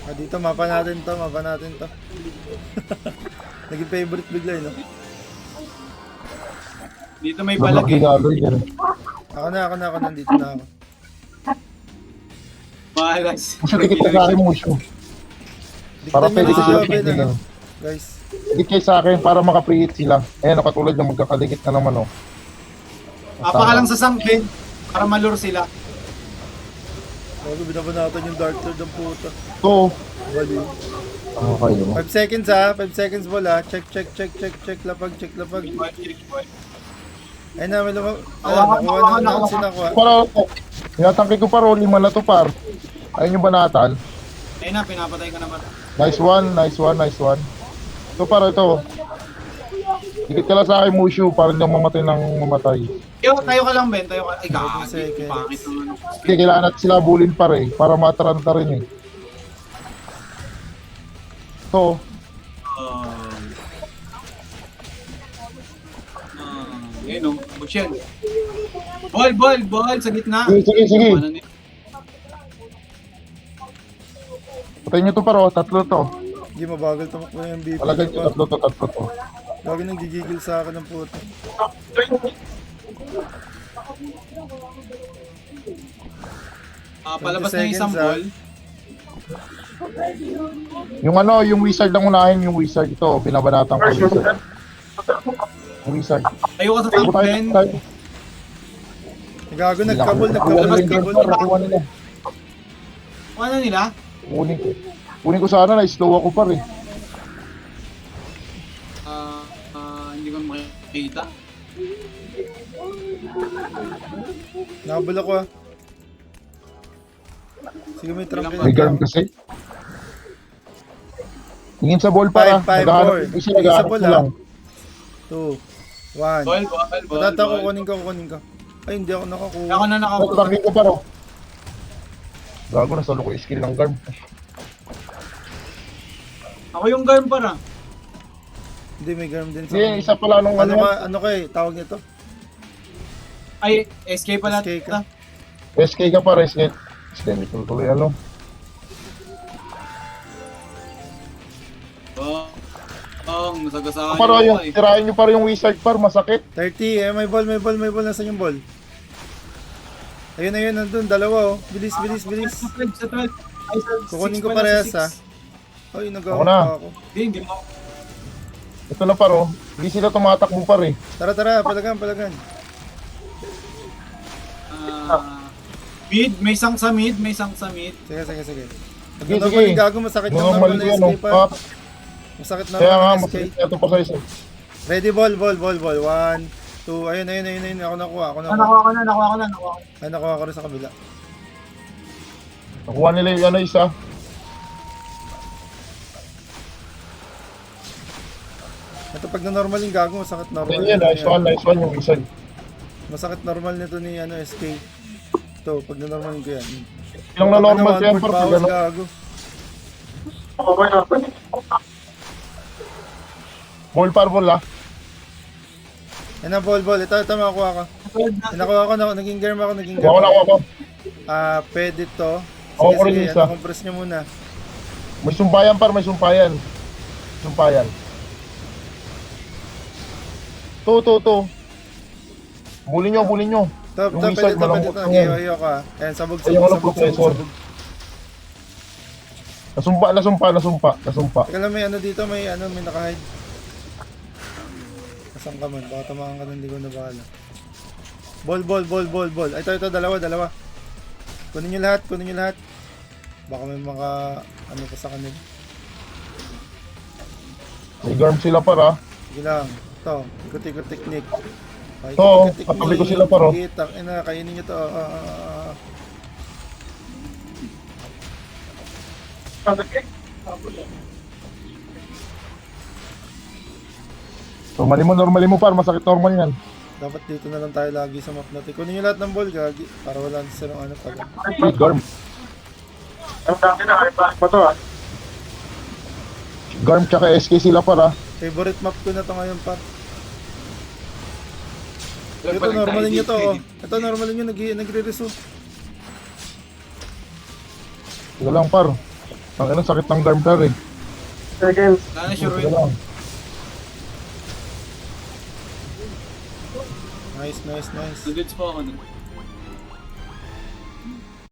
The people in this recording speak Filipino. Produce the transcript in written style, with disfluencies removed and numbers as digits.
Ah, dito, mapa natin to, mapa natin to. Naging favorite bigla no? Dito may balag eh. Ako na, nandito na ako. Malas. Musyo, dikit ka sa akin, Musyo. Para Diktan nyo pwede na ko si sila Joven, piliin. ano? Guys, Dikit kayo sa akin para maka-preheat sila. Ayan, katulad na magkakadikit na naman, oh. Papa ka lang sa sangkin para malure sila. bago binabanatan yung Dark Lord ng puta. Ito, Baliw. okay, oh. 5 seconds ha, 5 seconds bola. Check, lapag, check, lapag. Ayun na, may lumab... nakuha na sinakuha. Para, tinatangki ko pa, lima na to, par. Ayun yung banatan. Ayun na, pinapatay ka naman. Nice one, nice one, nice one. Ito, para ito. Dikit ka lang sa akin, Musyo, para hindi ako mamatay ng mamatay. Tayo ka lang, Ben. Tayo ka. Ay, gagi. Seconds. Pangit naman. Kasi kailangan natin sila bulin pa rin, para mataranta rin eh. Ito, Ayun o, Bushen. Ball, sa gitna. sige. Ano ni- Patayin nyo to, paro, tatlo to. Hindi mabagal tumakbo yung MVP. Palagay nyo, tatlo to. Lagi nang gigigil sa akin ng puta. Palabas 20 na yung isang seconds, ball. Yung ano, yung wizard ang unahin, yung wizard ito, binabanatan ko yung wizard. Yung wizard. Tayo ka sa Tayo top, Ben. tayo. Gago, nagkabol. Nakuha nila. Ano nila? Kunin ko sana, na-slow ako pa rin. Hindi ko makikita. Nakabol ako ah. Sige, may trump May garm kasi. Tingin sa ball para. 5, 4. Isa Naghahanap ball ko lang. 2, 1. Ball. Patata ko, kunin ka. Ay, hindi ako nakakuha. Ako na nakakuha. Tangin ko paro. Gago na solo ko yung skill ng garm. Ako yung garm para. Hindi, may garm din sa Sige, isa pala nung ano. ano kayo, tawag nito? Ay, SK pala. SK ka. SK ka pa, SK. SK, tuloy ano. Nasagasaan Paro yung, tirahin nyo para yung wizard par, masakit. 30, may ball. Nasaan yung ball? Ayun, nandun, dalawa oh. Bilis. Sa 12. Ay, sa Kukunin 6 ko pala, parehas sa ha. Ay, nagawa Ako na. pa ako. Hindi mo. Ito na paro. Hindi sila tumatakbo par eh. Tara, palagan. Mid, may isang sa mid. Sige. Sige. Normal yung gago, masakit yung Normal normal na yun, SK pa. oh. Masakit Kaya nga, normal na SK. masakit ito pa sa isa. Ready, ball. 1, 2, ayun. Ako nakuha. Nakuha ko na. Ay, nakuha ko rin sa kabila. Nakuha nila yung ano isa. Ito pag na normal yung gago, masakit normal. Yan, nice one yung wizard. Masakit normal nito ni SK. Ito, pag na normal ko yan. Yung na normal yan par, pag bawas ano. gago. Ball par ball ah. Yan na, ball. Ito makakuha ko. Nakuha ko, naging germ ako. Nakuha ko. Pwede to. Ako ko rin Sige, isa. compress nyo muna. May sumpayan par, may sumpayan. To. Bulin nyo. Top, Yung pwede wizard, to. malambot lang Okay, yan. ayoko ah. Ayan, sabog. Ayoko ng professor. Nasumpa. Teka lang, may dito, may naka-hide. Nasaan ka man? Baka tamahan ka ng ligaw na bahala. Ball. Ito, dalawa. Kunin nyo lahat. Baka may mga, pa sa kanil. May garm sila para. Sige lang. Ito, ikot-ikot technique. Ito, katabi ko sila paro. Kainin nyo to. Normali mo par, masakit normal yan. Dapat dito na lang tayo lagi sa map natin. Kunin nyo lahat ng ball, gagi. Para wala na silang pala. May garm. Garm tsaka SK sila para. Favorite map ko na to ngayon, par. Ito, normalin nyo to, oh. Ito, normalin nyo, nagre-resume. Sige lang, par. Ang ina, sakit ng garm par eh. Seconds. Wala na sure Sige win. lang. Nice, nice, nice. Good pa ako dun.